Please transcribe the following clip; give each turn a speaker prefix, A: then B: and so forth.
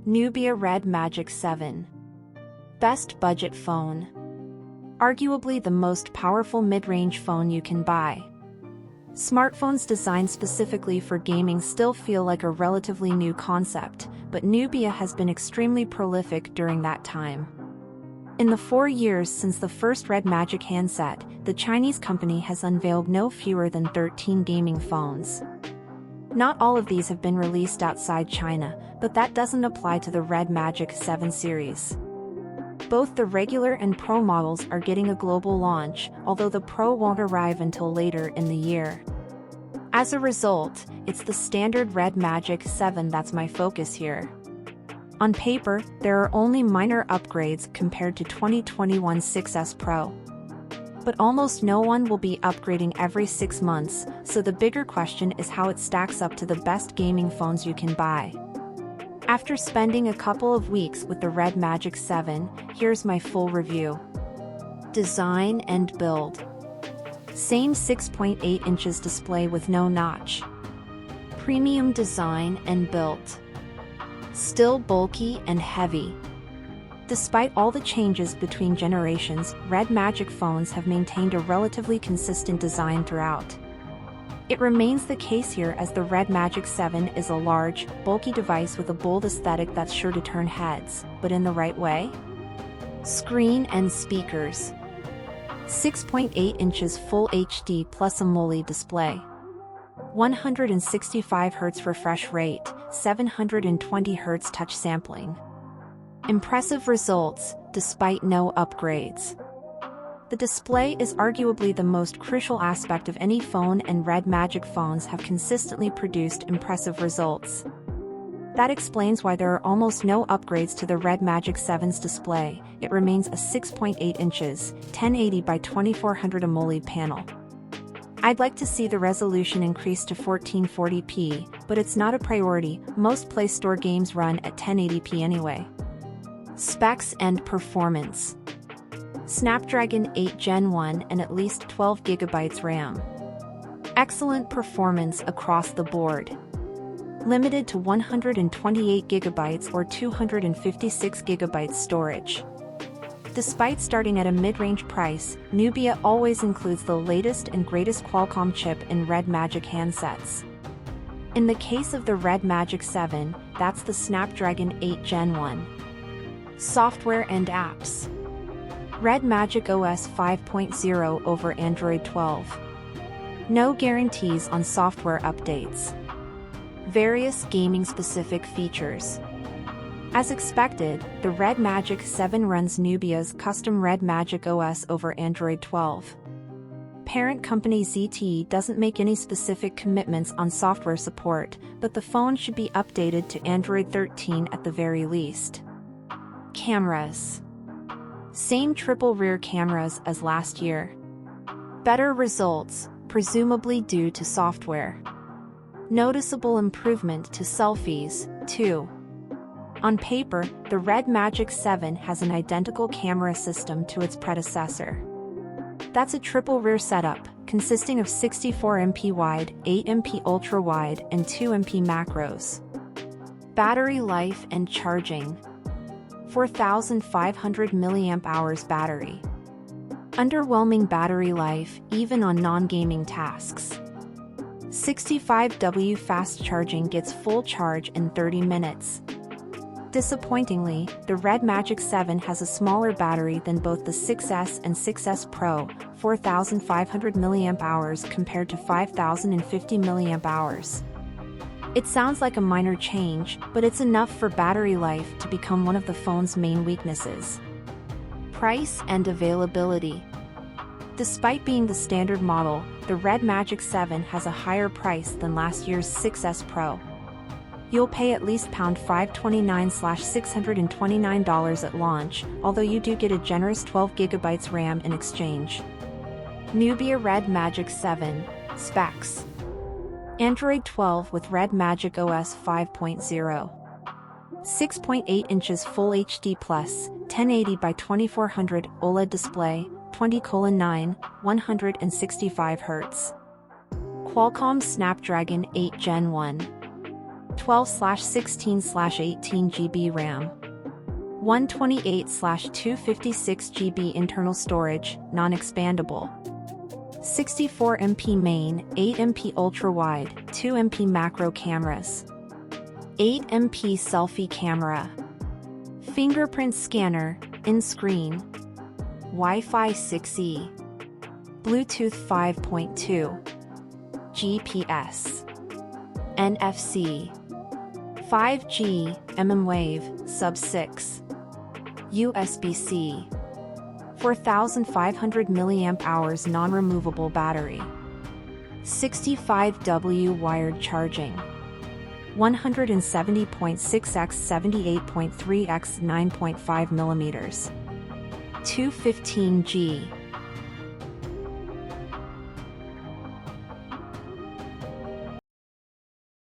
A: Nubia Red Magic 7. Best budget phone. Arguably the most powerful mid-range phone you can buy. Smartphones designed specifically for gaming still feel like a relatively new concept, but Nubia has been extremely prolific during that time. In the 4 years since the first Red Magic handset, the Chinese company has unveiled no fewer than 13 gaming phones. Not all of these have been released outside China, but that doesn't apply to the Red Magic 7 series. Both the regular and Pro models are getting a global launch, although the Pro won't arrive until later in the year. As a result, it's the standard Red Magic 7 that's my focus here. On paper, there are only minor upgrades compared to 2021 6S Pro. But almost no one will be upgrading every 6 months, so the bigger question is how it stacks up to the best gaming phones you can buy. After spending a couple of weeks with the Red Magic 7, here's my full review. Design and build. Same 6.8 inches display with no notch. Premium design and built. Still bulky and heavy. Despite all the changes between generations, Red Magic phones have maintained a relatively consistent design throughout. It remains the case here as the Red Magic 7 is a large, bulky device with a bold aesthetic that's sure to turn heads, but in the right way? Screen and speakers. 6.8 inches Full HD plus AMOLED display. 165 Hz refresh rate, 720 Hz touch sampling. Impressive results, despite no upgrades. The display is arguably the most crucial aspect of any phone, and Red Magic phones have consistently produced impressive results. That explains why there are almost no upgrades to the Red Magic 7's display. It remains a 6.8 inches, 1080 by 2400 AMOLED panel. I'd like to see the resolution increased to 1440p, but it's not a priority. Most Play Store games run at 1080p anyway. Specs and performance. Snapdragon 8 Gen 1 and at least 12GB RAM. Excellent performance across the board. Limited to 128GB or 256GB storage. Despite starting at a mid-range price, Nubia always includes the latest and greatest Qualcomm chip in Red Magic handsets. In the case of the Red Magic 7, that's the Snapdragon 8 Gen 1. Software and apps. Red Magic OS 5.0 over Android 12. No guarantees on software updates. Various gaming-specific features. As expected, the Red Magic 7 runs Nubia's custom Red Magic OS over Android 12. Parent company ZTE doesn't make any specific commitments on software support, but the phone should be updated to Android 13 at the very least. Cameras. Same triple rear cameras as last year. Better results, presumably due to software. Noticeable improvement to selfies, too. On paper, the Red Magic 7 has an identical camera system to its predecessor. That's a triple rear setup, consisting of 64MP wide, 8MP ultra-wide, and 2MP macros. Battery life and charging. 4,500 mAh battery. Underwhelming battery life, even on non-gaming tasks. 65W fast charging gets full charge in 30 minutes. Disappointingly, the Red Magic 7 has a smaller battery than both the 6S and 6S Pro, 4,500 mAh compared to 5,050 mAh. It sounds like a minor change, but it's enough for battery life to become one of the phone's main weaknesses. Price and availability. Despite being the standard model, the Red Magic 7 has a higher price than last year's 6S Pro. You'll pay at least $529/$629 at launch, although you do get a generous 12GB RAM in exchange. Nubia Red Magic 7. Specs. Android 12 with Red Magic OS 5.0. 6.8 inches Full HD plus, 1080 by 2400 OLED display, 20:9, 165 Hz. Qualcomm Snapdragon 8 Gen 1. 12/16/18 GB RAM, 128/256 GB internal storage, non-expandable. 64 MP main, 8 MP ultrawide, 2 MP macro cameras. 8 MP selfie camera. Fingerprint scanner, in-screen. Wi-Fi 6E. Bluetooth 5.2. GPS. NFC. 5G, mmWave, sub-6. USB-C. 4,500 mAh non-removable battery. 65W wired charging. 170.6x 78.3x 9.5 mm. 215G.